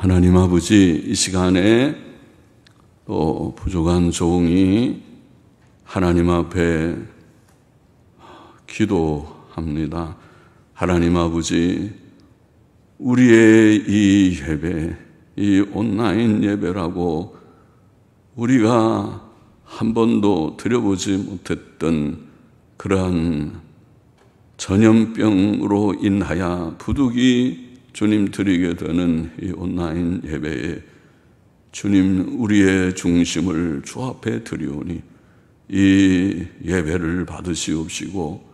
하나님 아버지, 이 시간에 또 부족한 종이 하나님 앞에 기도합니다. 하나님 아버지, 우리의 이 예배, 이 온라인 예배라고 우리가 한 번도 드려보지 못했던 그러한 전염병으로 인하여 부득이 주님 드리게 되는 이 온라인 예배에 주님, 우리의 중심을 주 앞에 드리오니 이 예배를 받으시옵시고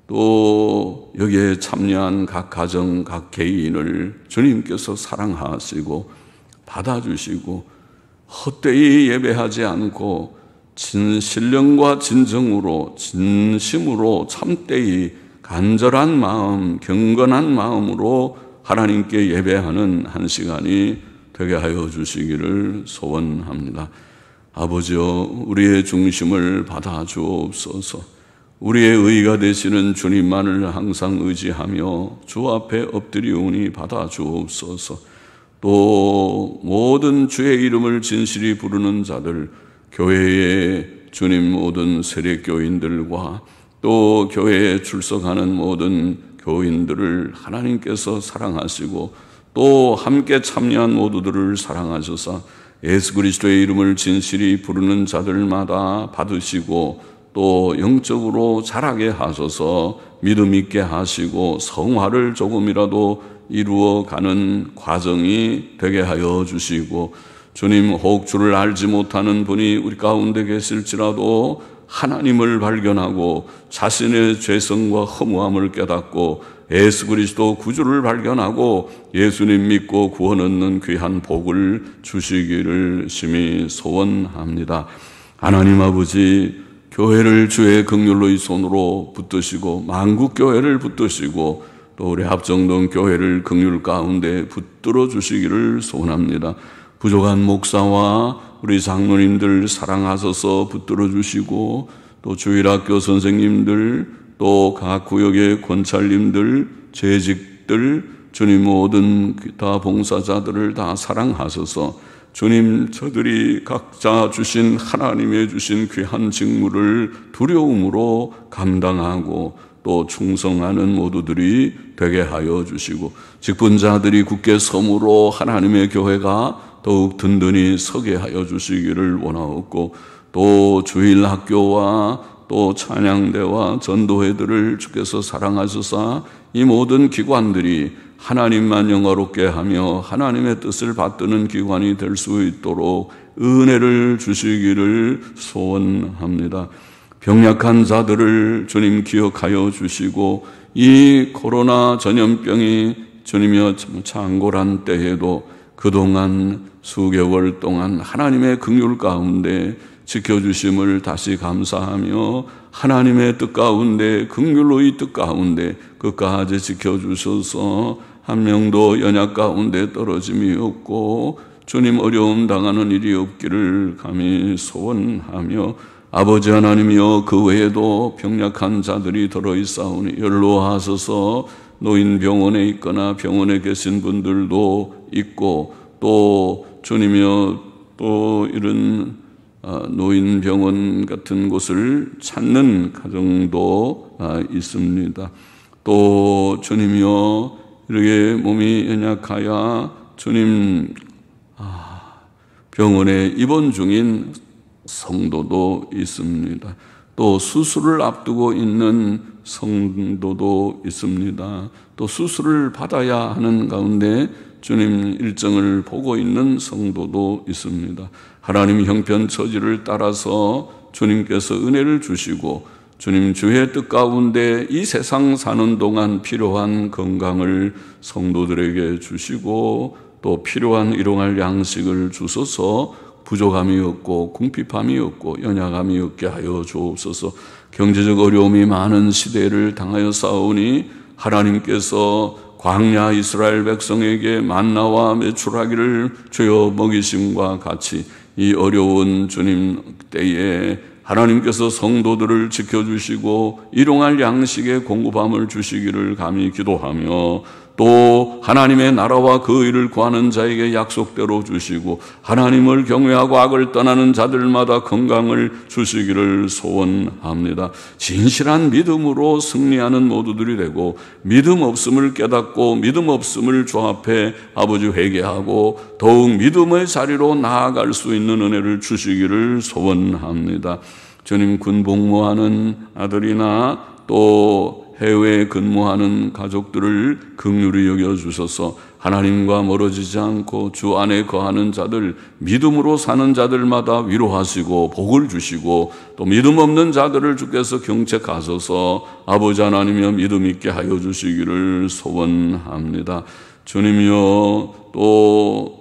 또 여기에 참여한 각 가정, 각 개인을 주님께서 사랑하시고 받아주시고 헛되이 예배하지 않고 신령과 진정으로 진심으로 참되이 간절한 마음, 경건한 마음으로 하나님께 예배하는 한 시간이 되게 하여 주시기를 소원합니다. 아버지여, 우리의 중심을 받아 주옵소서. 우리의 의가 되시는 주님만을 항상 의지하며 주 앞에 엎드리오니 받아 주옵소서. 또 모든 주의 이름을 진실히 부르는 자들, 교회의 주님 모든 세례교인들과 또 교회에 출석하는 모든 교인들을 하나님께서 사랑하시고 또 함께 참여한 모두들을 사랑하셔서 예수 그리스도의 이름을 진실히 부르는 자들마다 받으시고 또 영적으로 자라게 하셔서 믿음 있게 하시고 성화를 조금이라도 이루어가는 과정이 되게 하여 주시고, 주님, 혹 주를 알지 못하는 분이 우리 가운데 계실지라도 하나님을 발견하고 자신의 죄성과 허무함을 깨닫고 예수 그리스도 구주를 발견하고 예수님 믿고 구원 얻는 귀한 복을 주시기를 심히 소원합니다. 하나님 아버지, 교회를 주의 긍휼로의 손으로 붙드시고 만국교회를 붙드시고 또 우리 합정동 교회를 긍휼 가운데 붙들어 주시기를 소원합니다. 부족한 목사와 우리 장로님들 사랑하셔서 붙들어 주시고 또 주일학교 선생님들 또 각 구역의 권찰님들, 재직들, 주님 모든 기타 봉사자들을 다 사랑하셔서 주님, 저들이 각자 주신 하나님의 주신 귀한 직무를 두려움으로 감당하고 또 충성하는 모두들이 되게 하여 주시고 직분자들이 굳게 섬으로 하나님의 교회가 더욱 든든히 서게 하여 주시기를 원하옵고 또 주일학교와 또 찬양대와 전도회들을 주께서 사랑하셔서 이 모든 기관들이 하나님만 영화롭게 하며 하나님의 뜻을 받드는 기관이 될 수 있도록 은혜를 주시기를 소원합니다. 병약한 자들을 주님 기억하여 주시고 이 코로나 전염병이 주님이여 창궐한 때에도 그동안 수개월 동안 하나님의 긍휼 가운데 지켜주심을 다시 감사하며 하나님의 뜻 가운데 긍휼로의 뜻 가운데 끝까지 지켜주셔서 한 명도 연약 가운데 떨어짐이 없고 주님 어려움 당하는 일이 없기를 감히 소원하며 아버지 하나님이여 그 외에도 병약한 자들이 들어있사오니 연로하셔서 노인병원에 있거나 병원에 계신 분들도 있고 또 주님이여 또 이런 노인병원 같은 곳을 찾는 가정도 있습니다. 또 주님이여 이렇게 몸이 연약하여 주님 병원에 입원 중인 성도도 있습니다. 또 수술을 앞두고 있는 성도도 있습니다. 또 수술을 받아야 하는 가운데 주님 일정을 보고 있는 성도도 있습니다. 하나님 형편처지를 따라서 주님께서 은혜를 주시고 주님 주의 뜻 가운데 이 세상 사는 동안 필요한 건강을 성도들에게 주시고 또 필요한 일용할 양식을 주셔서 부족함이 없고 궁핍함이 없고 연약함이 없게 하여 주옵소서. 경제적 어려움이 많은 시대를 당하여 싸우니 하나님께서 광야 이스라엘 백성에게 만나와 메추라기를 주여 먹이심과 같이 이 어려운 주님 때에 하나님께서 성도들을 지켜주시고 일용할 양식의 공급함을 주시기를 감히 기도하며 또 하나님의 나라와 그 의를 구하는 자에게 약속대로 주시고 하나님을 경외하고 악을 떠나는 자들마다 건강을 주시기를 소원합니다. 진실한 믿음으로 승리하는 모두들이 되고 믿음 없음을 깨닫고 믿음 없음을 주 앞에 아버지 회개하고 더욱 믿음의 자리로 나아갈 수 있는 은혜를 주시기를 소원합니다. 주님, 군복무하는 아들이나 또 해외에 근무하는 가족들을 긍휼히 여겨주셔서 하나님과 멀어지지 않고 주 안에 거하는 자들, 믿음으로 사는 자들마다 위로하시고 복을 주시고 또 믿음 없는 자들을 주께서 경책하셔서 아버지 하나님이여 믿음 있게 하여 주시기를 소원합니다. 주님이여, 또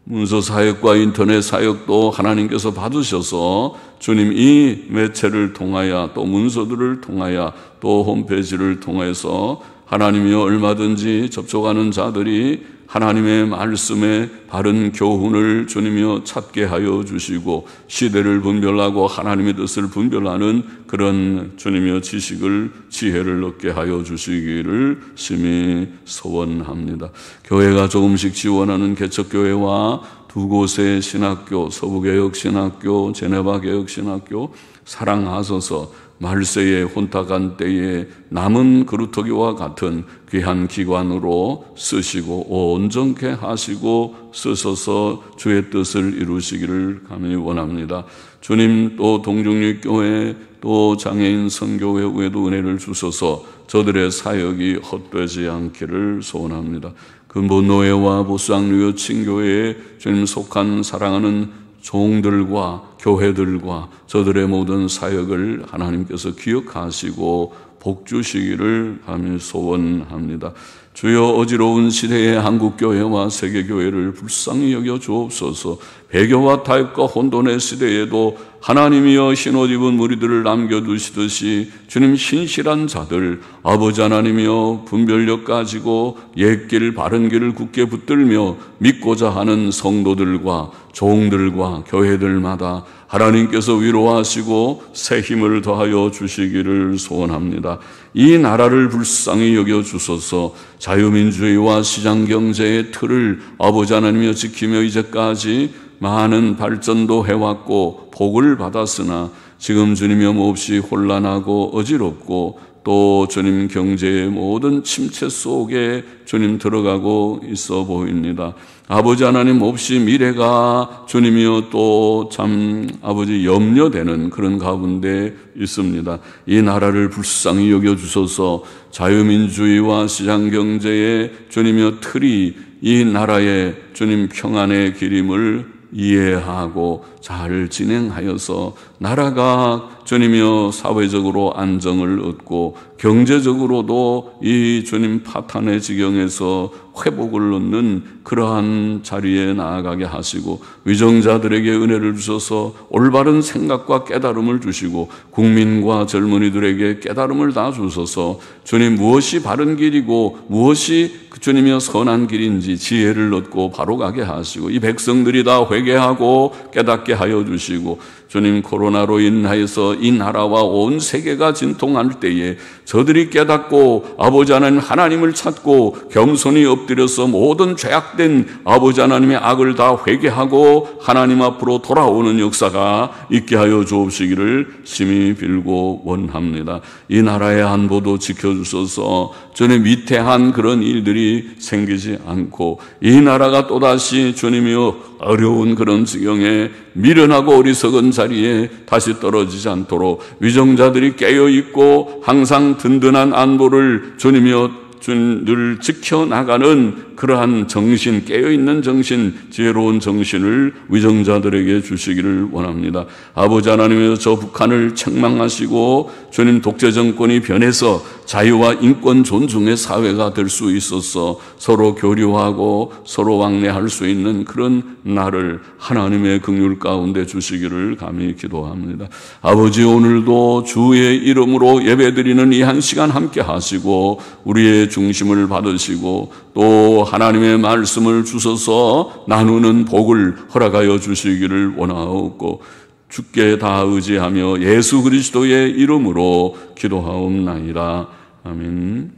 문서 사역과 인터넷 사역도 하나님께서 받으셔서 주님, 이 매체를 통하여 또 문서들을 통하여 또 홈페이지를 통해서 하나님이여 얼마든지 접촉하는 자들이 하나님의 말씀에 바른 교훈을 주님이여 찾게 하여 주시고 시대를 분별하고 하나님의 뜻을 분별하는 그런 주님이여 지식을, 지혜를 얻게 하여 주시기를 심히 소원합니다. 교회가 조금씩 지원하는 개척교회와 두 곳의 신학교, 서부개혁신학교, 제네바개혁신학교 사랑하소서. 말세에 혼탁한 때에 남은 그루터기와 같은 귀한 기관으로 쓰시고 온전케 하시고 쓰셔서 주의 뜻을 이루시기를 감히 원합니다. 주님, 또 동중립교회 또 장애인 선교회 외에도 은혜를 주셔서 저들의 사역이 헛되지 않기를 소원합니다. 근본노예와 보수학류여 친교회에 주님 속한 사랑하는 종들과 교회들과 저들의 모든 사역을 하나님께서 기억하시고 복 주시기를 감히 소원합니다. 주여, 어지러운 시대의 한국교회와 세계교회를 불쌍히 여겨 주옵소서. 배교와 타협과 혼돈의 시대에도 하나님이여 흰옷 입은 무리들을 남겨두시듯이 주님, 신실한 자들 아버지 하나님이여 분별력 가지고 옛길 바른 길을 굳게 붙들며 믿고자 하는 성도들과 종들과 교회들마다 하나님께서 위로하시고 새 힘을 더하여 주시기를 소원합니다. 이 나라를 불쌍히 여겨주셔서 자유민주주의와 시장경제의 틀을 아버지 하나님이여 지키며 이제까지 많은 발전도 해왔고 복을 받았으나 지금 주님이여 몹시 혼란하고 어지럽고 또 주님 경제의 모든 침체 속에 주님 들어가고 있어 보입니다. 아버지 하나님 몹시 미래가 주님이여 또 참 아버지 염려되는 그런 가운데 있습니다. 이 나라를 불쌍히 여겨주셔서 자유민주주의와 시장경제의 주님이여 틀이 이 나라의 주님 평안의 길임을 이해하고 잘 진행하여서 나라가 주님이여 사회적으로 안정을 얻고 경제적으로도 이 주님 파탄의 지경에서 회복을 얻는 그러한 자리에 나아가게 하시고 위정자들에게 은혜를 주셔서 올바른 생각과 깨달음을 주시고 국민과 젊은이들에게 깨달음을 다 주셔서 주님 무엇이 바른 길이고 무엇이 주님이여 선한 길인지 지혜를 얻고 바로 가게 하시고 이 백성들이 다 회개하고 깨닫게 하여 주시고 주님 코로나로 인하여서 이 나라와 온 세계가 진통할 때에 저들이 깨닫고 아버지 하나님 하나님을 찾고 겸손히 엎드려서 모든 죄악된 아버지 하나님의 악을 다 회개하고 하나님 앞으로 돌아오는 역사가 있게 하여 주옵시기를 심히 빌고 원합니다. 이 나라의 안보도 지켜주셔서 주님 위태한 그런 일들이 생기지 않고 이 나라가 또다시 주님이여 어려운 그런 지경에 미련하고 어리석은 자리에 다시 떨어지지 않도록 위정자들이 깨어있고 항상 든든한 안보를 주님이여 늘 지켜나가는 그러한 정신, 깨어있는 정신, 지혜로운 정신을 위정자들에게 주시기를 원합니다. 아버지 하나님께서 저 북한을 책망하시고 주님 독재 정권이 변해서 자유와 인권 존중의 사회가 될 수 있어서 서로 교류하고 서로 왕래할 수 있는 그런 날을 하나님의 긍휼 가운데 주시기를 감히 기도합니다. 아버지 오늘도 주의 이름으로 예배드리는 이 한 시간 함께 하시고 우리의 중심을 받으시고 또 하나님의 말씀을 주셔서 나누는 복을 허락하여 주시기를 원하옵고 주께 다 의지하며 예수 그리스도의 이름으로 기도하옵나이다. 아멘.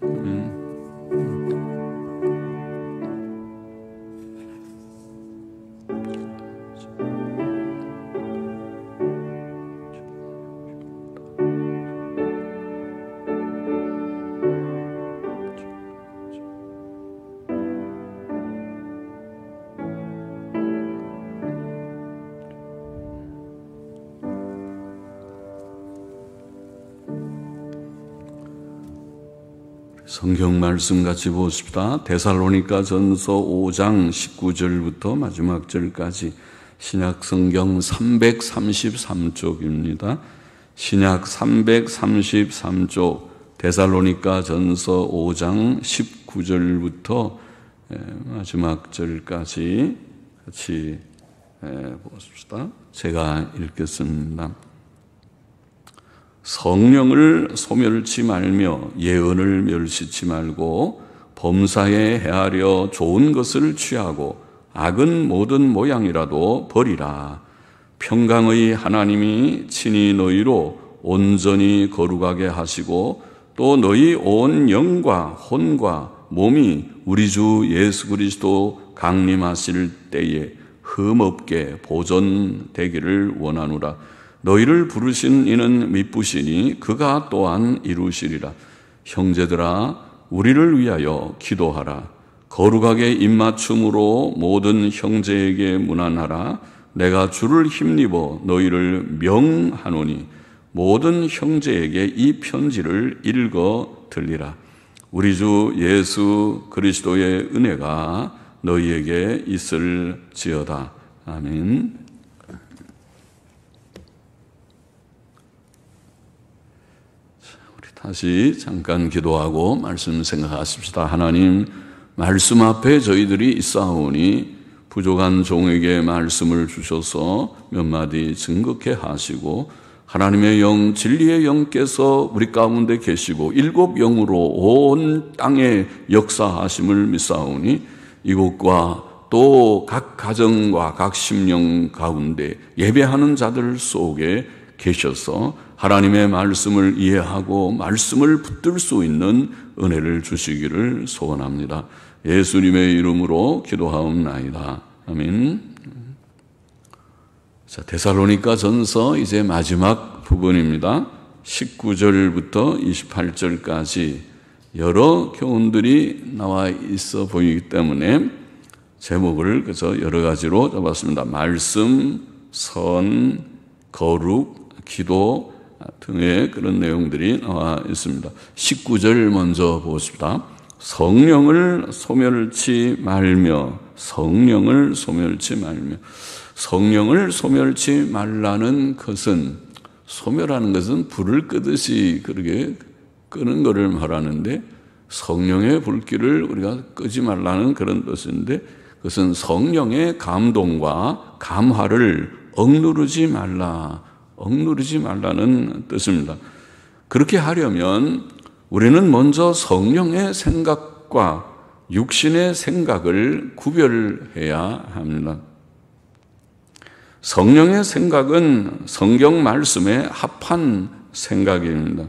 성경 말씀 같이 보십시다. 데살로니가 전서 5장 19절부터 마지막 절까지 신약 성경 333쪽입니다. 신약 333쪽 데살로니가 전서 5장 19절부터 마지막 절까지 같이 보십시다. 제가 읽겠습니다. 성령을 소멸치 말며 예언을 멸시치 말고 범사에 헤아려 좋은 것을 취하고 악은 모든 모양이라도 버리라. 평강의 하나님이 친히 너희로 온전히 거룩하게 하시고 또 너희 온 영과 혼과 몸이 우리 주 예수 그리스도 강림하실 때에 흠없게 보존되기를 원하노라. 너희를 부르신 이는 미쁘시니 그가 또한 이루시리라. 형제들아 우리를 위하여 기도하라. 거룩하게 입맞춤으로 모든 형제에게 문안하라. 내가 주를 힘입어 너희를 명하노니 모든 형제에게 이 편지를 읽어 들리라. 우리 주 예수 그리스도의 은혜가 너희에게 있을지어다. 아멘. 다시 잠깐 기도하고 말씀 생각하십시다. 하나님, 말씀 앞에 저희들이 있사오니 부족한 종에게 말씀을 주셔서 몇 마디 증거케 하시고 하나님의 영, 진리의 영께서 우리 가운데 계시고 일곱 영으로 온 땅에 역사하심을 믿사오니 이곳과 또 각 가정과 각 심령 가운데 예배하는 자들 속에 계셔서 하나님의 말씀을 이해하고 말씀을 붙들 수 있는 은혜를 주시기를 소원합니다. 예수님의 이름으로 기도하옵나이다. 아멘. 자, 데살로니가 전서 이제 마지막 부분입니다. 19절부터 28절까지 여러 교훈들이 나와 있어 보이기 때문에 제목을 그래서 여러 가지로 잡았습니다. 말씀, 선, 거룩, 기도 등의 그런 내용들이 나와 있습니다. 19절 먼저 보십시다. 성령을 소멸치 말며, 성령을 소멸치 말며. 성령을 소멸치 말라는 것은, 소멸하는 것은 불을 끄듯이 그렇게 끄는 것을 말하는데 성령의 불길을 우리가 끄지 말라는 그런 뜻인데 그것은 성령의 감동과 감화를 억누르지 말라는 뜻입니다. 그렇게 하려면 우리는 먼저 성령의 생각과 육신의 생각을 구별해야 합니다. 성령의 생각은 성경 말씀에 합한 생각입니다.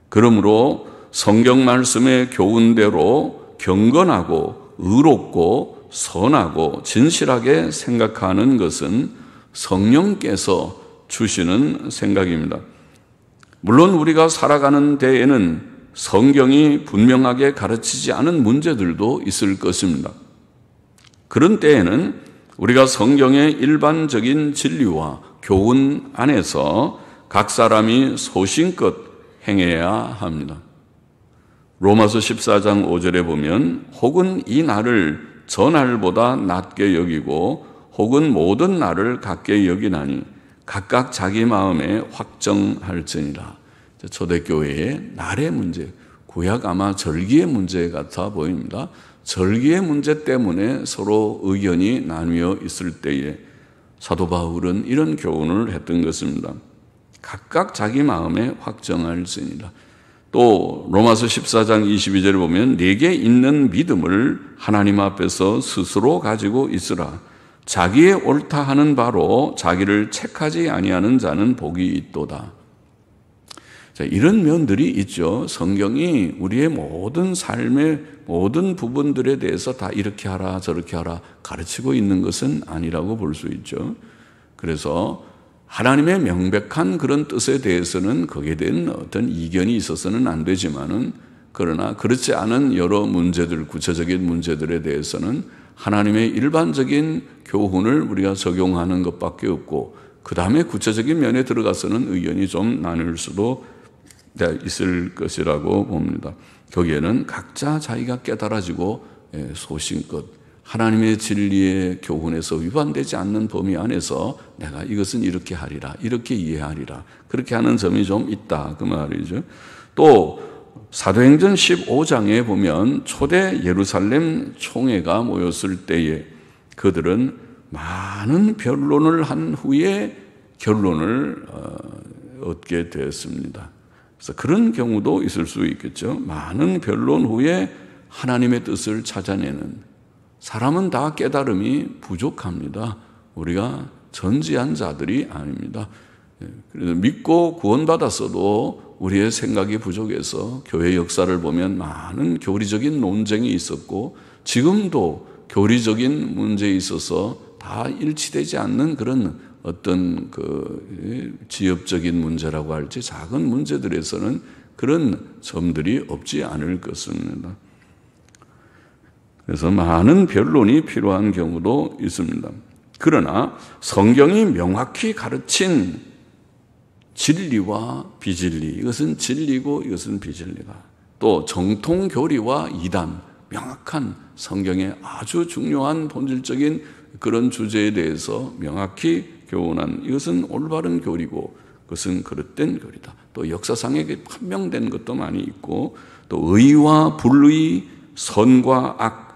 그러므로 성경 말씀의 교훈대로 경건하고 의롭고 선하고 진실하게 생각하는 것은 성령께서 주시는 생각입니다. 물론 우리가 살아가는 데에는 성경이 분명하게 가르치지 않은 문제들도 있을 것입니다. 그런 때에는 우리가 성경의 일반적인 진리와 교훈 안에서 각 사람이 소신껏 행해야 합니다. 로마서 14장 5절에 보면 혹은 이 날을 저 날보다 낮게 여기고 혹은 모든 날을 같게 여기나니 각각 자기 마음에 확정할지니라. 초대교회의 날의 문제, 구약 아마 절기의 문제 같아 보입니다. 절기의 문제 때문에 서로 의견이 나뉘어 있을 때에 사도 바울은 이런 교훈을 했던 것입니다. 각각 자기 마음에 확정할지니라. 또 로마서 14장 22절을 보면 내게 있는 믿음을 하나님 앞에서 스스로 가지고 있으라. 자기의 옳다 하는 바로 자기를 책하지 아니하는 자는 복이 있도다. 자, 이런 면들이 있죠. 성경이 우리의 모든 삶의 모든 부분들에 대해서 다 이렇게 하라 저렇게 하라 가르치고 있는 것은 아니라고 볼 수 있죠. 그래서 하나님의 명백한 그런 뜻에 대해서는 거기에 대한 어떤 이견이 있어서는 안 되지만은 그러나 그렇지 않은 여러 문제들, 구체적인 문제들에 대해서는 하나님의 일반적인 교훈을 우리가 적용하는 것밖에 없고 그 다음에 구체적인 면에 들어가서는 의견이 좀 나눌 수도 있을 것이라고 봅니다. 거기에는 각자 자기가 깨달아지고 소신껏 하나님의 진리의 교훈에서 위반되지 않는 범위 안에서 내가 이것은 이렇게 하리라, 이렇게 이해하리라, 그렇게 하는 점이 좀 있다, 그 말이죠. 또 사도행전 15장에 보면 초대 예루살렘 총회가 모였을 때에 그들은 많은 변론을 한 후에 결론을 얻게 되었습니다. 그래서 그런 경우도 있을 수 있겠죠. 많은 변론 후에 하나님의 뜻을 찾아내는, 사람은 다 깨달음이 부족합니다. 우리가 전지한 자들이 아닙니다. 그래서 믿고 구원받았어도 우리의 생각이 부족해서 교회 역사를 보면 많은 교리적인 논쟁이 있었고 지금도 교리적인 문제에 있어서 다 일치되지 않는 그런 어떤 그 지엽적인 문제라고 할지 작은 문제들에서는 그런 점들이 없지 않을 것입니다. 그래서 많은 변론이 필요한 경우도 있습니다. 그러나 성경이 명확히 가르친 진리와 비진리, 이것은 진리고 이것은 비진리다. 또 정통교리와 이단, 명확한 성경의 아주 중요한 본질적인 그런 주제에 대해서 명확히 교훈한, 이것은 올바른 교리고 그것은 그릇된 교리다. 또 역사상에 판명된 것도 많이 있고, 또 의와 불의, 선과 악,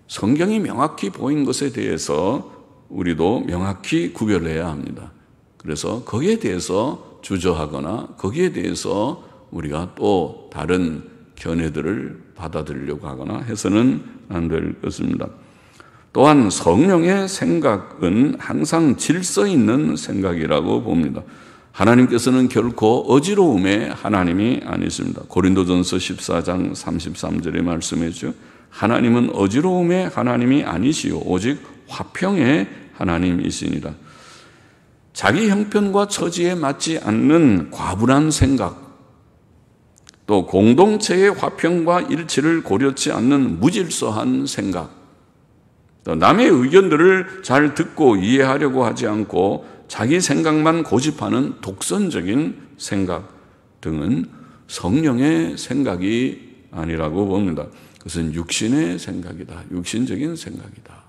성경이 명확히 보인 것에 대해서 우리도 명확히 구별해야 합니다. 그래서 거기에 대해서 주저하거나 거기에 대해서 우리가 또 다른 견해들을 받아들이려고 하거나 해서는 안 될 것입니다. 또한 성령의 생각은 항상 질서 있는 생각이라고 봅니다. 하나님께서는 결코 어지러움의 하나님이 아니십니다. 고린도전서 14장 33절의 말씀이죠. 하나님은 어지러움의 하나님이 아니시오 오직 화평의 하나님이시니라. 자기 형편과 처지에 맞지 않는 과분한 생각, 또 공동체의 화평과 일치를 고려치 않는 무질서한 생각, 또 남의 의견들을 잘 듣고 이해하려고 하지 않고 자기 생각만 고집하는 독선적인 생각 등은 성령의 생각이 아니라고 봅니다. 그것은 육신의 생각이다. 육신적인 생각이다.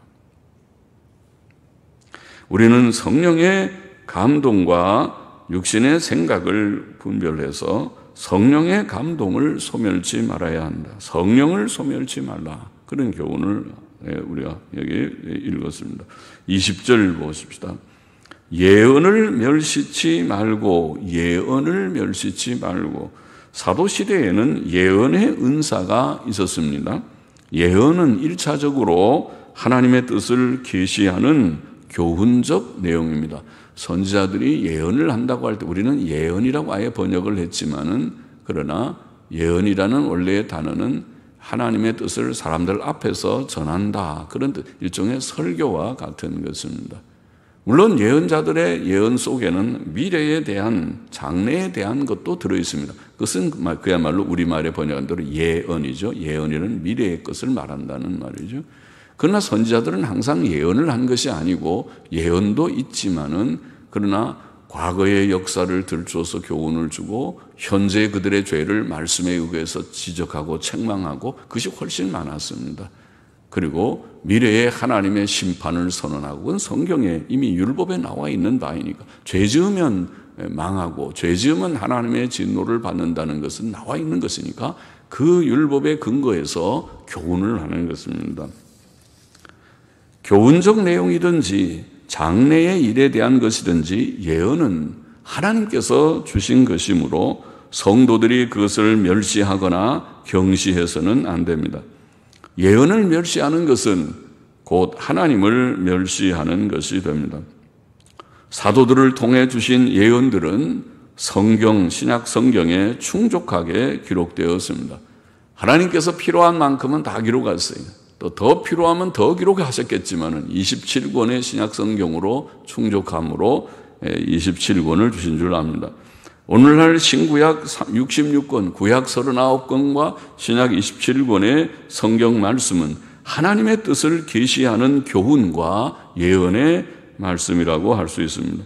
우리는 성령의 감동과 육신의 생각을 분별해서 성령의 감동을 소멸치 말아야 한다. 성령을 소멸치 말라. 그런 교훈을 우리가 여기 읽었습니다. 20절 보십시다. 예언을 멸시치 말고, 예언을 멸시치 말고. 사도시대에는 예언의 은사가 있었습니다. 예언은 1차적으로 하나님의 뜻을 계시하는 교훈적 내용입니다. 선지자들이 예언을 한다고 할 때 우리는 예언이라고 아예 번역을 했지만은, 그러나 예언이라는 원래의 단어는 하나님의 뜻을 사람들 앞에서 전한다, 그런 뜻, 일종의 설교와 같은 것입니다. 물론 예언자들의 예언 속에는 미래에 대한, 장래에 대한 것도 들어있습니다. 그것은 그야말로 우리말에 번역한 대로 예언이죠. 예언이라는 미래의 것을 말한다는 말이죠. 그러나 선지자들은 항상 예언을 한 것이 아니고, 예언도 있지만은 그러나 과거의 역사를 들추어서 교훈을 주고 현재 그들의 죄를 말씀에 의해서 지적하고 책망하고, 그것이 훨씬 많았습니다. 그리고 미래의 하나님의 심판을 선언하고, 그건 성경에 이미 율법에 나와 있는 바이니까, 죄 지으면 망하고 죄 지으면 하나님의 진노를 받는다는 것은 나와 있는 것이니까 그 율법의 근거에서 교훈을 하는 것입니다. 교훈적 내용이든지 장래의 일에 대한 것이든지 예언은 하나님께서 주신 것이므로 성도들이 그것을 멸시하거나 경시해서는 안 됩니다. 예언을 멸시하는 것은 곧 하나님을 멸시하는 것이 됩니다. 사도들을 통해 주신 예언들은 성경, 신약 성경에 충족하게 기록되었습니다. 하나님께서 필요한 만큼은 다 기록하셨어요. 또 더 필요하면 더 기록하셨겠지만 27권의 신약 성경으로 충족함으로 27권을 주신 줄 압니다. 오늘날 신구약 66권, 구약 39권과 신약 27권의 성경 말씀은 하나님의 뜻을 계시하는 교훈과 예언의 말씀이라고 할 수 있습니다.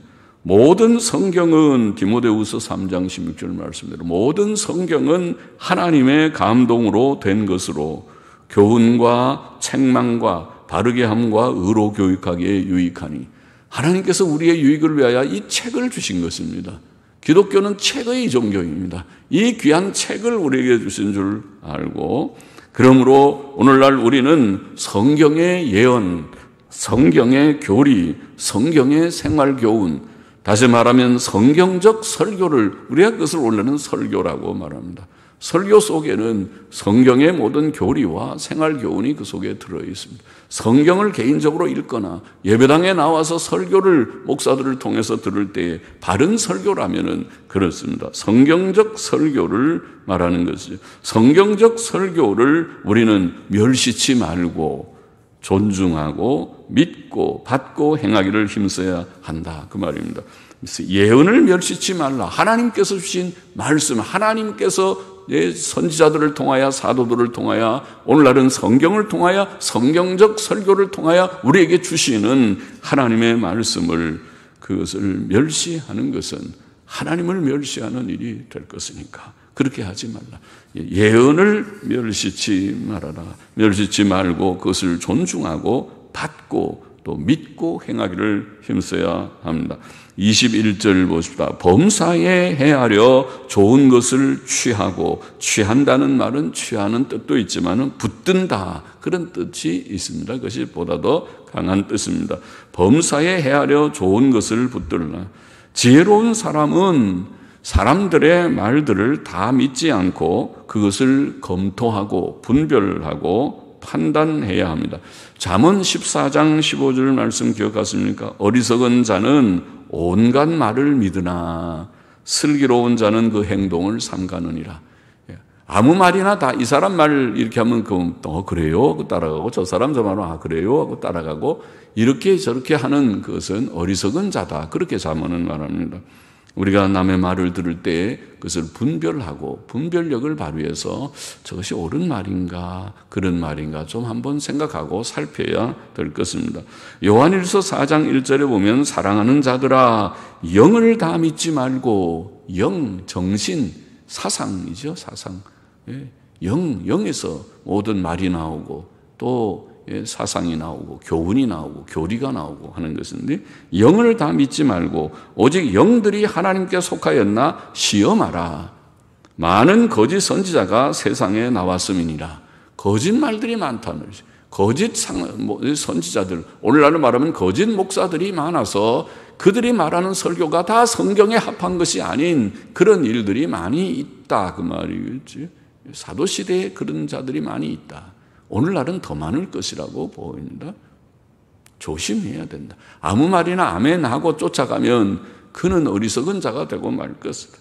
모든 성경은 디모데후서 3장 16절 말씀대로 모든 성경은 하나님의 감동으로 된 것으로 교훈과 책망과 바르게 함과 의로 교육하기에 유익하니 하나님께서 우리의 유익을 위하여 이 책을 주신 것입니다. 기독교는 책의 종교입니다. 이 귀한 책을 우리에게 주신 줄 알고 그러므로 오늘날 우리는 성경의 예언, 성경의 교리, 성경의 생활교훈, 다시 말하면 성경적 설교를 우리가 그것을 원래는 설교라고 말합니다. 설교 속에는 성경의 모든 교리와 생활교훈이 그 속에 들어있습니다. 성경을 개인적으로 읽거나 예배당에 나와서 설교를 목사들을 통해서 들을 때에 바른 설교라면은 그렇습니다. 성경적 설교를 말하는 것이죠. 성경적 설교를 우리는 멸시치 말고 존중하고 믿고 받고 행하기를 힘써야 한다 그 말입니다. 예언을 멸시치 말라. 하나님께서 주신 말씀, 하나님께서 선지자들을 통하여 사도들을 통하여 오늘날은 성경을 통하여 성경적 설교를 통하여 우리에게 주시는 하나님의 말씀을 그것을 멸시하는 것은 하나님을 멸시하는 일이 될 것이니까 그렇게 하지 말라. 예언을 멸시치 말아라. 멸시치 말고 그것을 존중하고 받고 또 믿고 행하기를 힘써야 합니다. 21절 보십시다. 범사에 헤아려 좋은 것을 취하고, 취한다는 말은 취하는 뜻도 있지만 붙든다 그런 뜻이 있습니다. 그것이 보다 더 강한 뜻입니다. 범사에 헤아려 좋은 것을 붙들라. 지혜로운 사람은 사람들의 말들을 다 믿지 않고 그것을 검토하고 분별하고 판단해야 합니다. 잠언 14장 15절 말씀 기억하십니까? 어리석은 자는 온갖 말을 믿으나 슬기로운 자는 그 행동을 삼가느니라. 아무 말이나 다 이 사람 말 이렇게 하면 그래요 하고 따라가고 저 사람 저 말은 그래요 하고 따라가고 이렇게 저렇게 하는 것은 어리석은 자다. 그렇게 잠언은 말합니다. 우리가 남의 말을 들을 때 그것을 분별하고 분별력을 발휘해서 저것이 옳은 말인가 그런 말인가 좀 한번 생각하고 살펴야 될 것입니다. 요한일서 4장 1절에 보면 사랑하는 자들아 영을 다 믿지 말고 영, 정신, 사상이죠. 사상. 영에서 모든 말이 나오고 또 사상이 나오고 교훈이 나오고 교리가 나오고 하는 것인데 영을 다 믿지 말고 오직 영들이 하나님께 속하였나 시험하라. 많은 거짓 선지자가 세상에 나왔음이니라. 거짓말들이 많다는 거죠. 거짓 선지자들, 오늘날로 말하면 거짓 목사들이 많아서 그들이 말하는 설교가 다 성경에 합한 것이 아닌 그런 일들이 많이 있다 그 말이겠지. 사도시대에 그런 자들이 많이 있다. 오늘날은 더 많을 것이라고 보입니다. 조심해야 된다. 아무 말이나 아멘 하고 쫓아가면 그는 어리석은 자가 되고 말 것이다.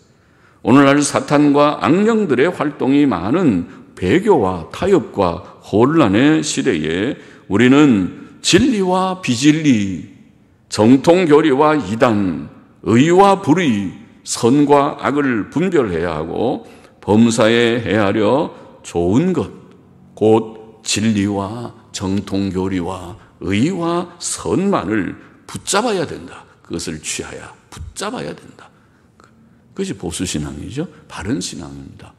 오늘날 사탄과 악령들의 활동이 많은 배교와 타협과 혼란의 시대에 우리는 진리와 비진리, 정통교리와 이단, 의와 불의, 선과 악을 분별해야 하고 범사에 헤아려 좋은 것, 곧 진리와 정통교리와 의와 선만을 붙잡아야 된다. 그것을 취하여 붙잡아야 된다. 그것이 보수신앙이죠. 바른 신앙입니다.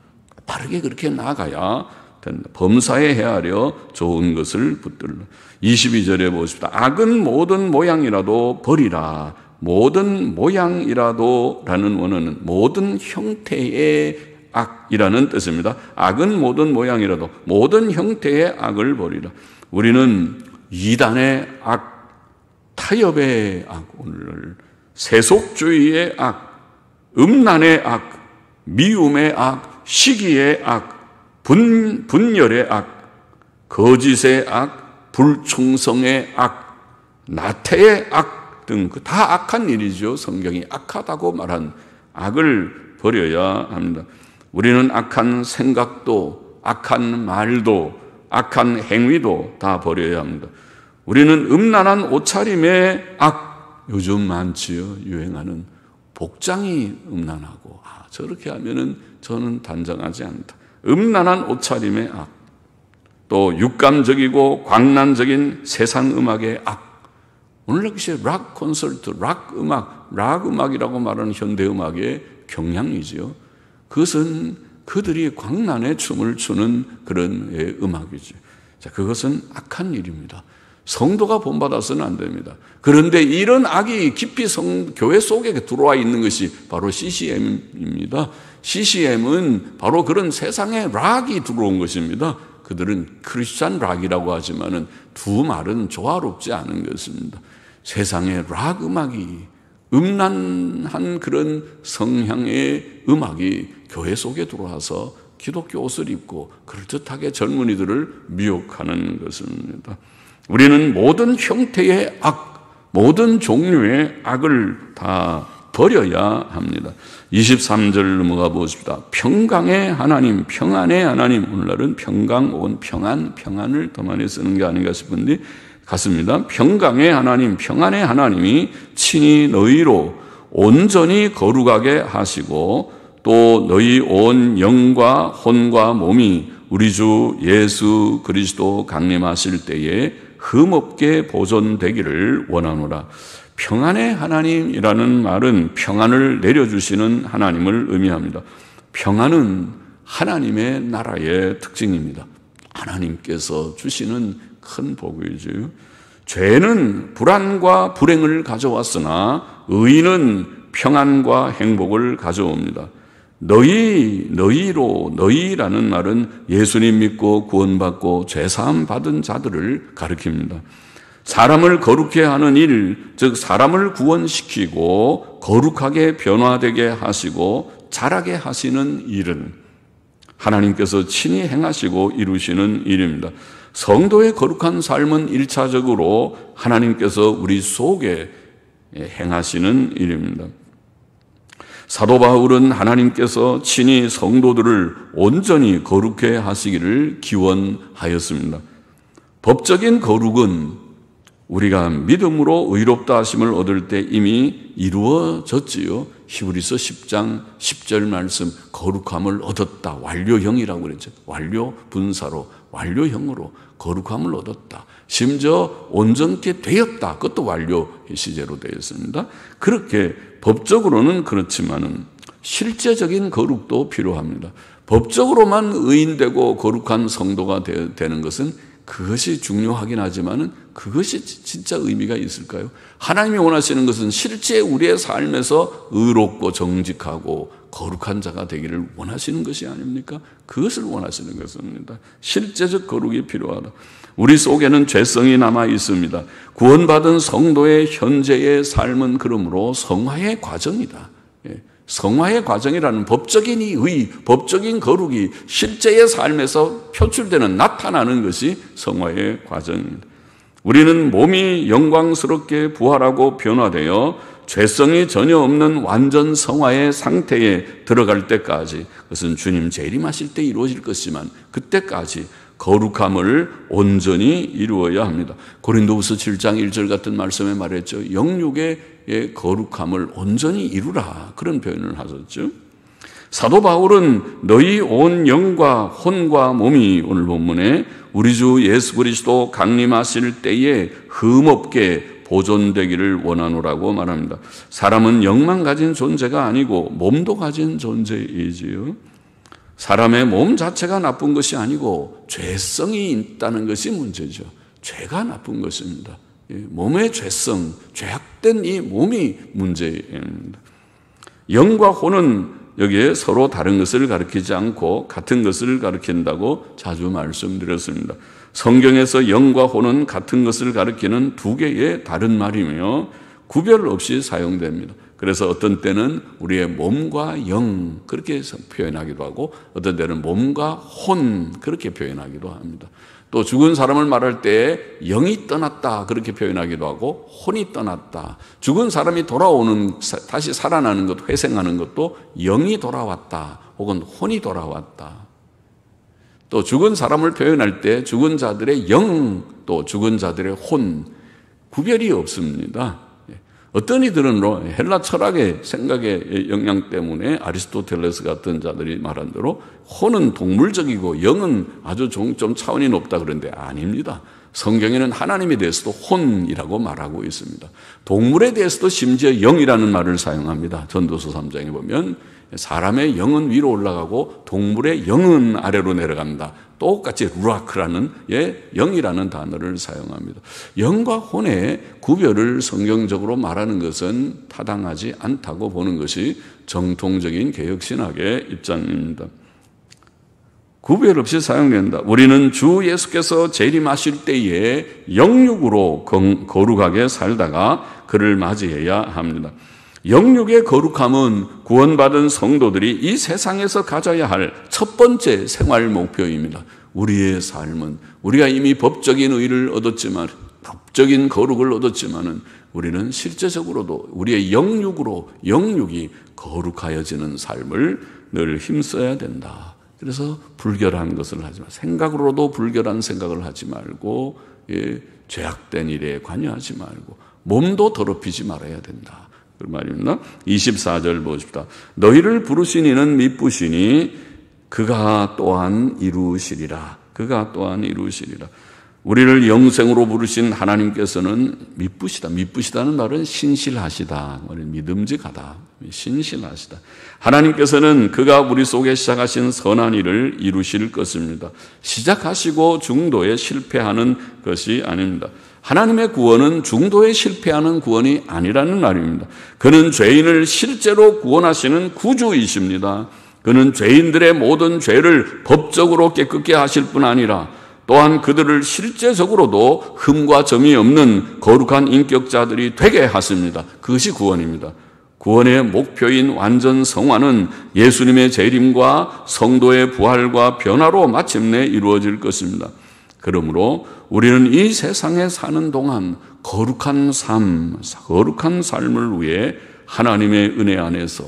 바르게 그렇게 나아가야 된다. 범사에 헤아려 좋은 것을 붙들라. 22절에 보십시다. 악은 모든 모양이라도 버리라. 모든 모양이라도 라는 원어는 모든 형태의 악이라는 뜻입니다. 악은 모든 모양이라도 모든 형태의 악을 버리라. 우리는 이단의 악, 타협의 악, 오늘 세속주의의 악, 음란의 악, 미움의 악, 시기의 악, 분열의 악, 거짓의 악, 불충성의 악, 나태의 악 등 다 악한 일이죠. 성경이 악하다고 말한 악을 버려야 합니다. 우리는 악한 생각도, 악한 말도, 악한 행위도 다 버려야 합니다. 우리는 음란한 옷차림의 악, 요즘 많지요. 유행하는 복장이 음란하고 저렇게 하면은 저는 단정하지 않다. 음란한 옷차림의 악, 또 육감적이고 광란적인 세상 음악의 악, 오늘날 것이 락 콘서트, 락 음악이라고 말하는 현대음악의 경향이지요. 그것은 그들이 광란의 춤을 추는 그런 음악이죠. 자, 그것은 악한 일입니다. 성도가 본받아서는 안 됩니다. 그런데 이런 악이 깊이 교회 속에 들어와 있는 것이 바로 CCM입니다. CCM은 바로 그런 세상에 락이 들어온 것입니다. 그들은 크리스찬 락이라고 하지만은 두 말은 조화롭지 않은 것입니다. 세상에 락 음악이 음란한 그런 성향의 음악이 교회 속에 들어와서 기독교 옷을 입고 그럴듯하게 젊은이들을 미혹하는 것입니다. 우리는 모든 형태의 악, 모든 종류의 악을 다 버려야 합니다. 23절 넘어가 보십시다. 평강의 하나님, 평안의 하나님. 오늘날은 평강, 온 평안을 더 많이 쓰는 게 아닌가 싶은데 같습니다. 평강의 하나님, 평안의 하나님이 친히 너희로 온전히 거룩하게 하시고 또 너희 온 영과 혼과 몸이 우리 주 예수 그리스도 강림하실 때에 흠없게 보존되기를 원하노라. 평안의 하나님이라는 말은 평안을 내려주시는 하나님을 의미합니다. 평안은 하나님의 나라의 특징입니다. 하나님께서 주시는 큰 복이죠. 죄는 불안과 불행을 가져왔으나 의인은 평안과 행복을 가져옵니다. 너희라는 말은 예수님 믿고 구원받고 죄사함 받은 자들을 가리킵니다. 사람을 거룩해 하는 일, 즉 사람을 구원시키고 거룩하게 변화되게 하시고 자라게 하시는 일은 하나님께서 친히 행하시고 이루시는 일입니다. 성도의 거룩한 삶은 1차적으로 하나님께서 우리 속에 행하시는 일입니다. 사도 바울은 하나님께서 친히 성도들을 온전히 거룩해 하시기를 기원하였습니다. 법적인 거룩은 우리가 믿음으로 의롭다 하심을 얻을 때 이미 이루어졌지요. 히브리서 10장 10절 말씀, 거룩함을 얻었다. 완료형이라고 그랬죠. 완료 분사로, 완료형으로 거룩함을 얻었다. 심지어 온전케 되었다. 그것도 완료 시제로 되어 있습니다. 그렇게 법적으로는 그렇지만은 실제적인 거룩도 필요합니다. 법적으로만 의인되고 거룩한 성도가 되는 것은 그것이 중요하긴 하지만은 그것이 진짜 의미가 있을까요? 하나님이 원하시는 것은 실제 우리의 삶에서 의롭고 정직하고 거룩한 자가 되기를 원하시는 것이 아닙니까? 그것을 원하시는 것입니다. 실제적 거룩이 필요하다. 우리 속에는 죄성이 남아 있습니다. 구원받은 성도의 현재의 삶은 그러므로 성화의 과정이다. 성화의 과정이라는 법적인 의, 법적인 거룩이 실제의 삶에서 표출되는, 나타나는 것이 성화의 과정입니다. 우리는 몸이 영광스럽게 부활하고 변화되어 죄성이 전혀 없는 완전 성화의 상태에 들어갈 때까지, 그것은 주님 재림하실 때 이루어질 것이지만 그때까지 거룩함을 온전히 이루어야 합니다. 고린도후서 7장 1절 같은 말씀에 말했죠. 영육의 거룩함을 온전히 이루라, 그런 표현을 하셨죠. 사도 바울은 너희 온 영과 혼과 몸이 오늘 본문에 우리 주 예수 그리스도 강림하실 때에 흠없게 보존되기를 원하노라고 말합니다. 사람은 영만 가진 존재가 아니고 몸도 가진 존재이지요. 사람의 몸 자체가 나쁜 것이 아니고 죄성이 있다는 것이 문제죠. 죄가 나쁜 것입니다. 몸의 죄성, 죄악된 이 몸이 문제입니다. 영과 혼은 여기에 서로 다른 것을 가리키지 않고 같은 것을 가리킨다고 자주 말씀드렸습니다. 성경에서 영과 혼은 같은 것을 가리키는 두 개의 다른 말이며 구별 없이 사용됩니다. 그래서 어떤 때는 우리의 몸과 영 그렇게 표현하기도 하고 어떤 때는 몸과 혼 그렇게 표현하기도 합니다. 또 죽은 사람을 말할 때 영이 떠났다 그렇게 표현하기도 하고 혼이 떠났다. 죽은 사람이 돌아오는, 다시 살아나는 것, 회생하는 것도 영이 돌아왔다 혹은 혼이 돌아왔다. 또 죽은 사람을 표현할 때 죽은 자들의 영, 또 죽은 자들의 혼 구별이 없습니다. 어떤 이들은 헬라 철학의 생각의 영향 때문에 아리스토텔레스 같은 자들이 말한 대로 혼은 동물적이고 영은 아주 좀 차원이 높다 그런데 아닙니다. 성경에는 하나님에 대해서도 혼이라고 말하고 있습니다. 동물에 대해서도 심지어 영이라는 말을 사용합니다. 전도서 3장에 보면 사람의 영은 위로 올라가고 동물의 영은 아래로 내려간다. 똑같이 루아크라는 영이라는 단어를 사용합니다. 영과 혼의 구별을 성경적으로 말하는 것은 타당하지 않다고 보는 것이 정통적인 개혁신학의 입장입니다. 구별 없이 사용된다. 우리는 주 예수께서 재림하실 때에 영육으로 거룩하게 살다가 그를 맞이해야 합니다. 영육의 거룩함은 구원받은 성도들이 이 세상에서 가져야 할 첫 번째 생활 목표입니다. 우리의 삶은 우리가 이미 법적인 의를 얻었지만, 법적인 거룩을 얻었지만은 우리는 실제적으로도 우리의 영육이 거룩하여지는 삶을 늘 힘써야 된다. 그래서 불결한 것을 하지 마. 생각으로도 불결한 생각을 하지 말고, 죄악된 일에 관여하지 말고, 몸도 더럽히지 말아야 된다. 그 말입니다. 24절 보십시다. 너희를 부르신 이는 미쁘시니 그가 또한 이루시리라. 그가 또한 이루시리라. 우리를 영생으로 부르신 하나님께서는 미쁘시다. 미쁘시다는 말은 신실하시다. 믿음직하다. 신실하시다. 하나님께서는 그가 우리 속에 시작하신 선한 일을 이루실 것입니다. 시작하시고 중도에 실패하는 것이 아닙니다. 하나님의 구원은 중도에 실패하는 구원이 아니라는 말입니다. 그는 죄인을 실제로 구원하시는 구주이십니다. 그는 죄인들의 모든 죄를 법적으로 깨끗게 하실 뿐 아니라 또한 그들을 실제적으로도 흠과 점이 없는 거룩한 인격자들이 되게 하십니다. 그것이 구원입니다. 구원의 목표인 완전 성화는 예수님의 재림과 성도의 부활과 변화로 마침내 이루어질 것입니다. 그러므로 우리는 이 세상에 사는 동안 거룩한 삶을 위해 하나님의 은혜 안에서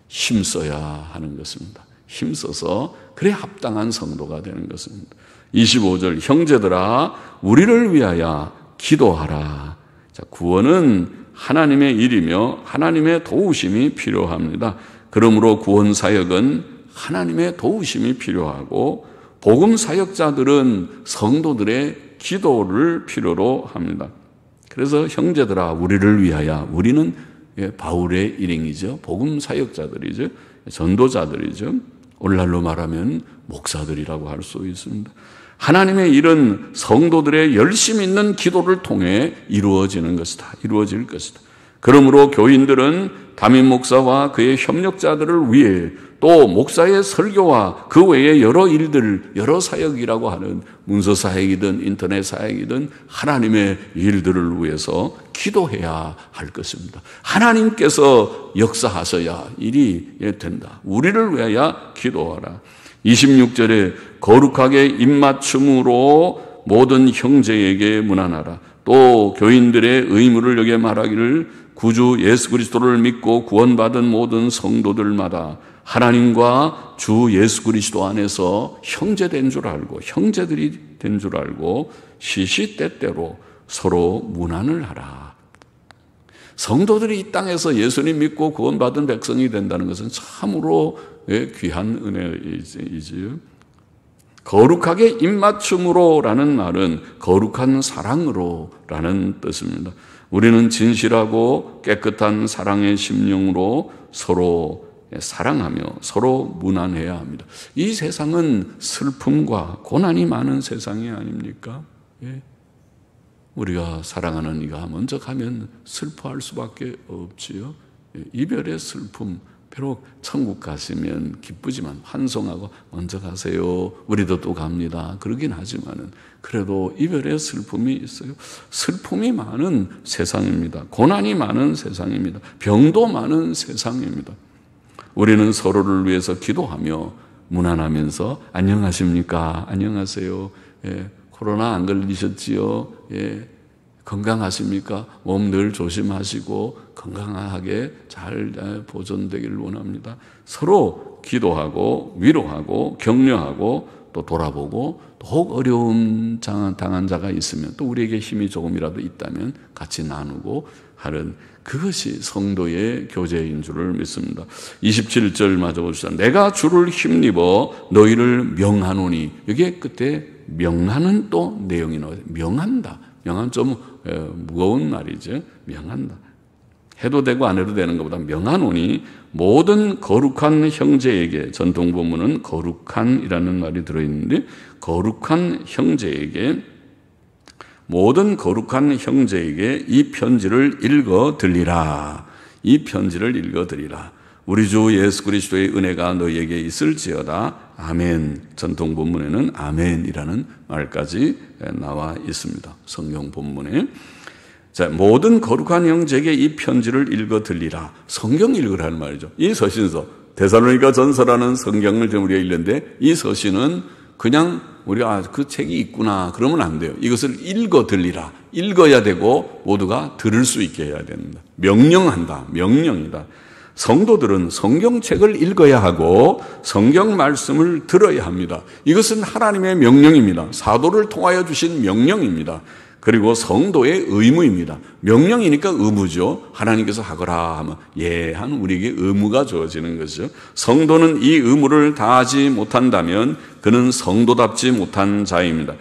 힘써야 하는 것입니다. 힘써서 그래 합당한 성도가 되는 것입니다. 25절 형제들아 우리를 위하여 기도하라. 자, 구원은 하나님의 일이며 하나님의 도우심이 필요합니다. 그러므로 구원 사역은 하나님의 도우심이 필요하고 복음 사역자들은 성도들의 기도를 필요로 합니다. 그래서 형제들아 우리를 위하여, 우리는 바울의 일행이죠. 복음 사역자들이죠. 전도자들이죠. 오늘날로 말하면 목사들이라고 할 수 있습니다. 하나님의 일은 성도들의 열심 있는 기도를 통해 이루어질 것이다. 그러므로 교인들은 담임 목사와 그의 협력자들을 위해 또 목사의 설교와 그 외의 여러 일들, 여러 사역이라고 하는 문서 사역이든 인터넷 사역이든 하나님의 일들을 위해서 기도해야 할 것입니다. 하나님께서 역사하셔야 일이 된다. 우리를 위하여 기도하라. 26절에 거룩하게 입맞춤으로 모든 형제에게 문안하라. 또 교인들의 의무를 여겨 말하기를 구주 예수 그리스도를 믿고 구원받은 모든 성도들마다 하나님과 주 예수 그리스도 안에서 형제된 줄 알고, 형제들이 된 줄 알고 시시때때로 서로 문안을 하라. 성도들이 이 땅에서 예수님 믿고 구원받은 백성이 된다는 것은 참으로 귀한 은혜이지요. 거룩하게 입맞춤으로라는 말은 거룩한 사랑으로라는 뜻입니다. 우리는 진실하고 깨끗한 사랑의 심령으로 서로 사랑하며 서로 문안해야 합니다. 이 세상은 슬픔과 고난이 많은 세상이 아닙니까? 우리가 사랑하는 이가 먼저 가면 슬퍼할 수밖에 없지요. 이별의 슬픔, 비록 천국 가시면 기쁘지만 환송하고 먼저 가세요. 우리도 또 갑니다. 그러긴 하지만은 그래도 이별의 슬픔이 있어요. 슬픔이 많은 세상입니다. 고난이 많은 세상입니다. 병도 많은 세상입니다. 우리는 서로를 위해서 기도하며 문안하면서 안녕하십니까? 안녕하세요. 코로나 안 걸리셨지요? 건강하십니까? 몸 늘 조심하시고 건강하게 잘 보존되기를 원합니다. 서로 기도하고 위로하고 격려하고 또 돌아보고 또 어려움 당한 자가 있으면 또 우리에게 힘이 조금이라도 있다면 같이 나누고 하는 그것이 성도의 교제인 줄을 믿습니다. 27절 마저 봅시다. 내가 주를 힘입어 너희를 명하노니, 여기에 끝에 명하는 또 내용이 나와요. 명한다. 명한 좀 무거운 말이죠. 명한다. 해도 되고 안 해도 되는 것보다 명하노니 모든 거룩한 형제에게, 전통 본문은 거룩한이라는 말이 들어있는데, 거룩한 형제에게, 모든 거룩한 형제에게 이 편지를 읽어드리라. 이 편지를 읽어드리라. 우리 주 예수 그리스도의 은혜가 너희에게 있을지어다. 아멘. 전통 본문에는 아멘이라는 말까지 나와 있습니다. 성경 본문에. 자, 모든 거룩한 형제에게 이 편지를 읽어드리라. 성경 읽으라는 말이죠. 이 서신서, 데살로니가 전서라는 성경을 좀 우리가 읽는데, 이 서신은 그냥 우리가 그 책이 있구나 그러면 안 돼요. 이것을 읽어드리라. 읽어야 되고 모두가 들을 수 있게 해야 됩니다. 명령한다. 명령이다. 성도들은 성경책을 읽어야 하고 성경 말씀을 들어야 합니다. 이것은 하나님의 명령입니다. 사도를 통하여 주신 명령입니다. 그리고 성도의 의무입니다. 명령이니까 의무죠. 하나님께서 하거라 하면 예 하는 우리에게 의무가 주어지는 것이죠. 성도는 이 의무를 다하지 못한다면 그는 성도답지 못한 자입니다.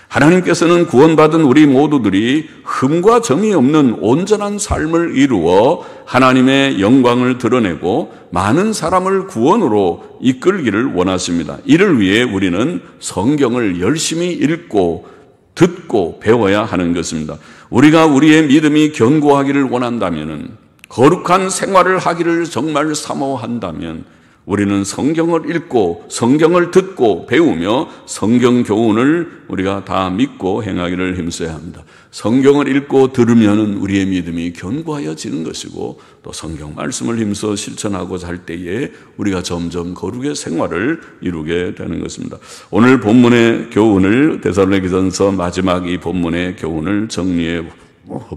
하나님께서는 구원받은 우리 모두들이 흠과 정이 없는 온전한 삶을 이루어 하나님의 영광을 드러내고 많은 사람을 구원으로 이끌기를 원하십니다. 이를 위해 우리는 성경을 열심히 읽고 듣고 배워야 하는 것입니다. 우리가 우리의 믿음이 견고하기를 원한다면, 거룩한 생활을 하기를 정말 사모한다면 우리는 성경을 읽고 성경을 듣고 배우며 성경 교훈을 우리가 다 믿고 행하기를 힘써야 합니다. 성경을 읽고 들으면 우리의 믿음이 견고하여지는 것이고, 또 성경 말씀을 힘써 실천하고자 할 때에 우리가 점점 거룩의 생활을 이루게 되는 것입니다. 오늘 본문의 교훈을, 데살로니가전서 마지막 이 본문의 교훈을 정리해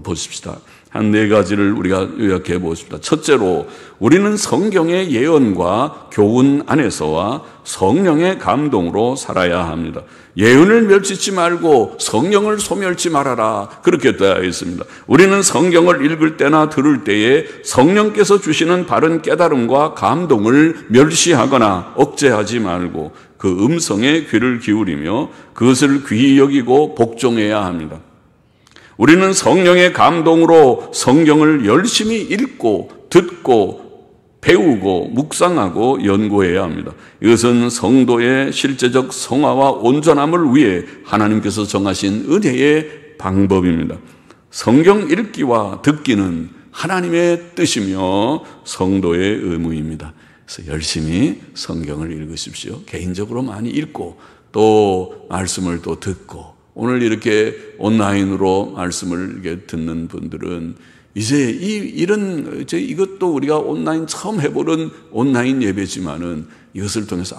보십시다. 한 네 가지를 우리가 요약해 보십시다. 첫째로, 우리는 성경의 예언과 교훈 안에서와 성령의 감동으로 살아야 합니다. 예언을 멸치지 말고 성령을 소멸치 말아라. 그렇게 되어 있습니다. 우리는 성경을 읽을 때나 들을 때에 성령께서 주시는 바른 깨달음과 감동을 멸시하거나 억제하지 말고 그 음성에 귀를 기울이며 그것을 귀히 여기고 복종해야 합니다. 우리는 성령의 감동으로 성경을 열심히 읽고 듣고 배우고 묵상하고 연구해야 합니다. 이것은 성도의 실제적 성화와 온전함을 위해 하나님께서 정하신 은혜의 방법입니다. 성경 읽기와 듣기는 하나님의 뜻이며 성도의 의무입니다. 그래서 열심히 성경을 읽으십시오. 개인적으로 많이 읽고 또 말씀을 또 듣고, 오늘 이렇게 온라인으로 말씀을 이렇게 듣는 분들은 이제 이것도 우리가 온라인 처음 해보는 온라인 예배지만은 이것을 통해서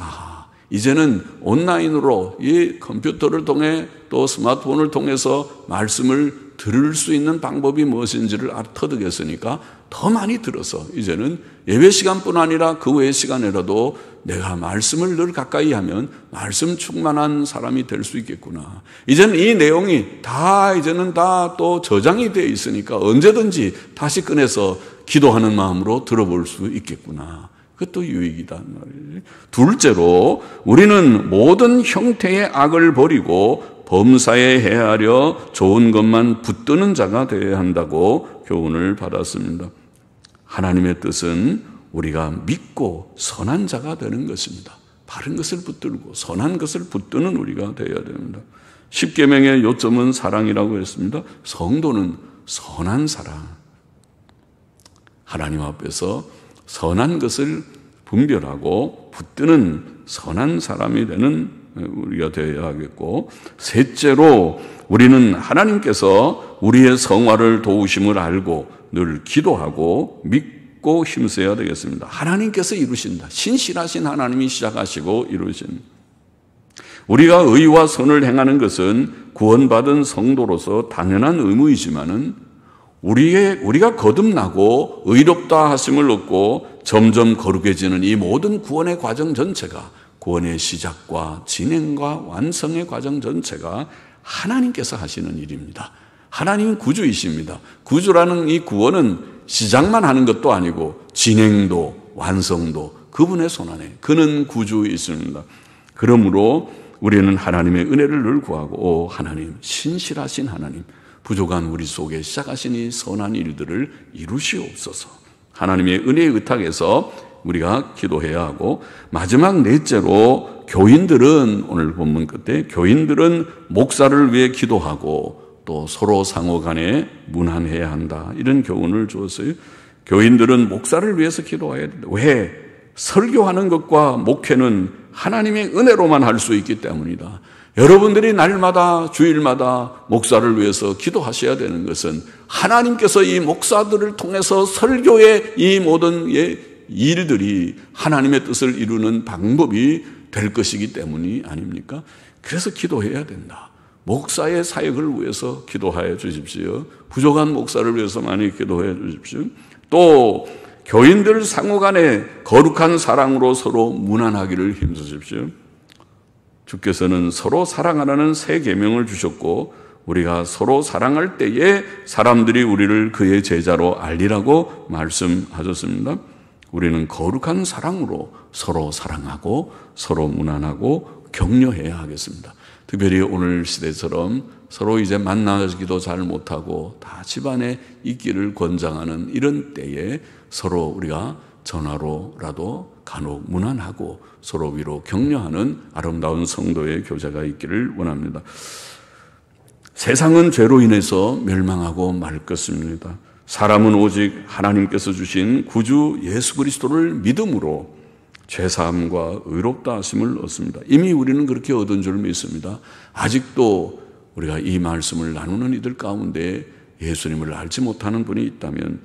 이제는 온라인으로 이 컴퓨터를 통해 또 스마트폰을 통해서 말씀을 들을 수 있는 방법이 무엇인지를 터득했으니까 더 많이 들어서 이제는 예배 시간뿐 아니라 그 외의 시간에라도 내가 말씀을 늘 가까이 하면 말씀 충만한 사람이 될 수 있겠구나. 이제는 이 내용이 이제는 다 또 저장이 되어 있으니까 언제든지 다시 꺼내서 기도하는 마음으로 들어볼 수 있겠구나. 그것도 유익이다 말이에요. 둘째로, 우리는 모든 형태의 악을 버리고 범사에 헤아려 좋은 것만 붙드는 자가 되어야 한다고 교훈을 받았습니다. 하나님의 뜻은 우리가 믿고 선한 자가 되는 것입니다. 바른 것을 붙들고 선한 것을 붙드는 우리가 되어야 됩니다. 십계명의 요점은 사랑이라고 했습니다. 성도는 선한 사랑, 하나님 앞에서 선한 것을 분별하고 붙드는 선한 사람이 되는 우리가 되어야 하겠고, 셋째로 우리는 하나님께서 우리의 성화를 도우심을 알고 늘 기도하고 믿고 힘써야 되겠습니다. 하나님께서 이루신다. 신실하신 하나님이 시작하시고 이루신, 우리가 의와 선을 행하는 것은 구원받은 성도로서 당연한 의무이지만은 우리가 거듭나고 의롭다 하심을 얻고 점점 거룩해지는 이 모든 구원의 과정 전체가, 구원의 시작과 진행과 완성의 과정 전체가 하나님께서 하시는 일입니다. 하나님은 구주이십니다. 구주라는 이 구원은 시작만 하는 것도 아니고 진행도 완성도 그분의 손안에, 그는 구주이십니다. 그러므로 우리는 하나님의 은혜를 늘 구하고 오 하나님, 신실하신 하나님, 부족한 우리 속에 시작하신 이 선한 일들을 이루시옵소서. 하나님의 은혜의 의탁에서 우리가 기도해야 하고, 마지막 넷째로 교인들은, 오늘 본문 끝에 교인들은 목사를 위해 기도하고 또 서로 상호 간에 문안해야 한다, 이런 교훈을 주었어요. 교인들은 목사를 위해서 기도해야 된다. 왜? 설교하는 것과 목회는 하나님의 은혜로만 할 수 있기 때문이다. 여러분들이 날마다 주일마다 목사를 위해서 기도하셔야 되는 것은 하나님께서 이 목사들을 통해서 설교의 이 모든 일들이 하나님의 뜻을 이루는 방법이 될 것이기 때문이 아닙니까? 그래서 기도해야 된다. 목사의 사역을 위해서 기도하여 주십시오. 부족한 목사를 위해서 많이 기도해 주십시오. 또 교인들 상호 간에 거룩한 사랑으로 서로 문안하기를 힘쓰십시오. 주께서는 서로 사랑하라는 새 계명을 주셨고, 우리가 서로 사랑할 때에 사람들이 우리를 그의 제자로 알리라고 말씀하셨습니다. 우리는 거룩한 사랑으로 서로 사랑하고 서로 문안하고 격려해야 하겠습니다. 특별히 오늘 시대처럼 서로 이제 만나기도 잘 못하고 다 집안에 있기를 권장하는 이런 때에 서로 우리가 전화로라도 간혹 문안하고 서로 위로 격려하는 아름다운 성도의 교제가 있기를 원합니다. 세상은 죄로 인해서 멸망하고 말 것입니다. 사람은 오직 하나님께서 주신 구주 예수 그리스도를 믿음으로 죄사함과 의롭다 하심을 얻습니다. 이미 우리는 그렇게 얻은 줄 믿습니다. 아직도 우리가 이 말씀을 나누는 이들 가운데 예수님을 알지 못하는 분이 있다면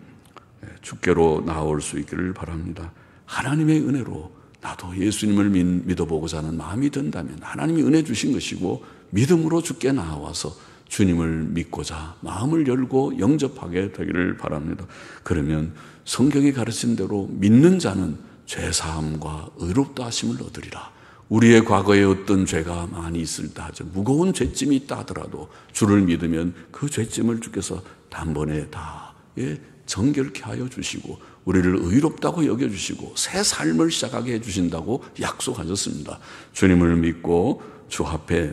주께로 나올 수 있기를 바랍니다. 하나님의 은혜로 나도 예수님을 믿어보고자 하는 마음이 든다면 하나님이 은혜 주신 것이고 믿음으로 주께 나와서 주님을 믿고자 마음을 열고 영접하게 되기를 바랍니다. 그러면 성경이 가르친 대로 믿는 자는 죄사함과 의롭다 하심을 얻으리라. 우리의 과거에 어떤 죄가 많이 있을 때 하죠. 무거운 죄짐이 있다 하더라도 주를 믿으면 그 죄짐을 주께서 단번에 다 정결케 하여 주시고 우리를 의롭다고 여겨주시고 새 삶을 시작하게 해주신다고 약속하셨습니다. 주님을 믿고 주 앞에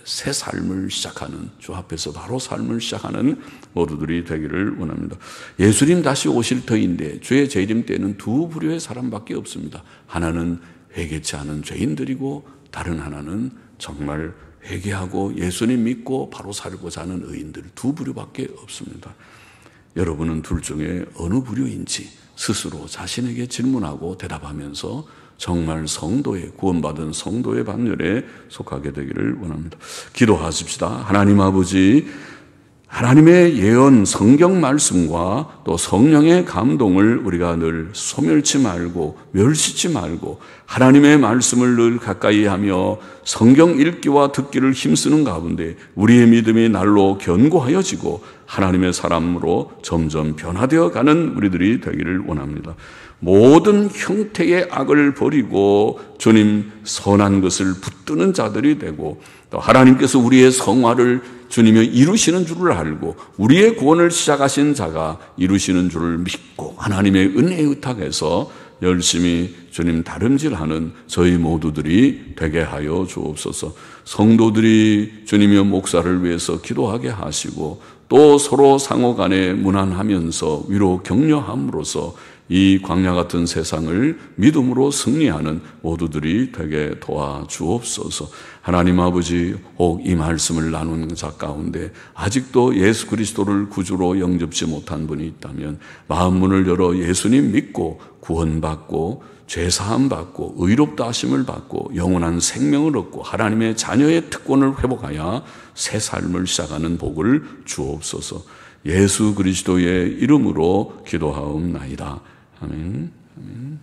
새 삶을 시작하는, 주 앞에서 바로 삶을 시작하는 모두들이 되기를 원합니다. 예수님 다시 오실 터인데 주의 재림 때는 두 부류의 사람밖에 없습니다. 하나는 회개치 않은 죄인들이고 다른 하나는 정말 회개하고 예수님 믿고 바로 살고자 하는 의인들, 두 부류밖에 없습니다. 여러분은 둘 중에 어느 부류인지 스스로 자신에게 질문하고 대답하면서 정말 성도의, 구원받은 성도의 반열에 속하게 되기를 원합니다. 기도하십시다. 하나님 아버지, 하나님의 예언, 성경 말씀과 또 성령의 감동을 우리가 늘 소멸치 말고 멸시치 말고 하나님의 말씀을 늘 가까이 하며 성경 읽기와 듣기를 힘쓰는 가운데 우리의 믿음이 날로 견고하여지고 하나님의 사람으로 점점 변화되어 가는 우리들이 되기를 원합니다. 모든 형태의 악을 버리고 주님 선한 것을 붙드는 자들이 되고 또 하나님께서 우리의 성화를 주님이 이루시는 줄을 알고 우리의 구원을 시작하신 자가 이루시는 줄을 믿고 하나님의 은혜에 의탁해서 열심히 주님 다름질하는 저희 모두들이 되게 하여 주옵소서. 성도들이 주님의 목사를 위해서 기도하게 하시고 또 서로 상호 간에 문안하면서 위로 격려함으로써 이 광야 같은 세상을 믿음으로 승리하는 모두들이 되게 도와주옵소서. 하나님 아버지, 혹 이 말씀을 나누는 자 가운데 아직도 예수 그리스도를 구주로 영접지 못한 분이 있다면 마음 문을 열어 예수님 믿고 구원받고 죄사함 받고 의롭다 하심을 받고 영원한 생명을 얻고 하나님의 자녀의 특권을 회복하여 새 삶을 시작하는 복을 주옵소서. 예수 그리스도의 이름으로 기도하옵나이다. 아멘. 아멘.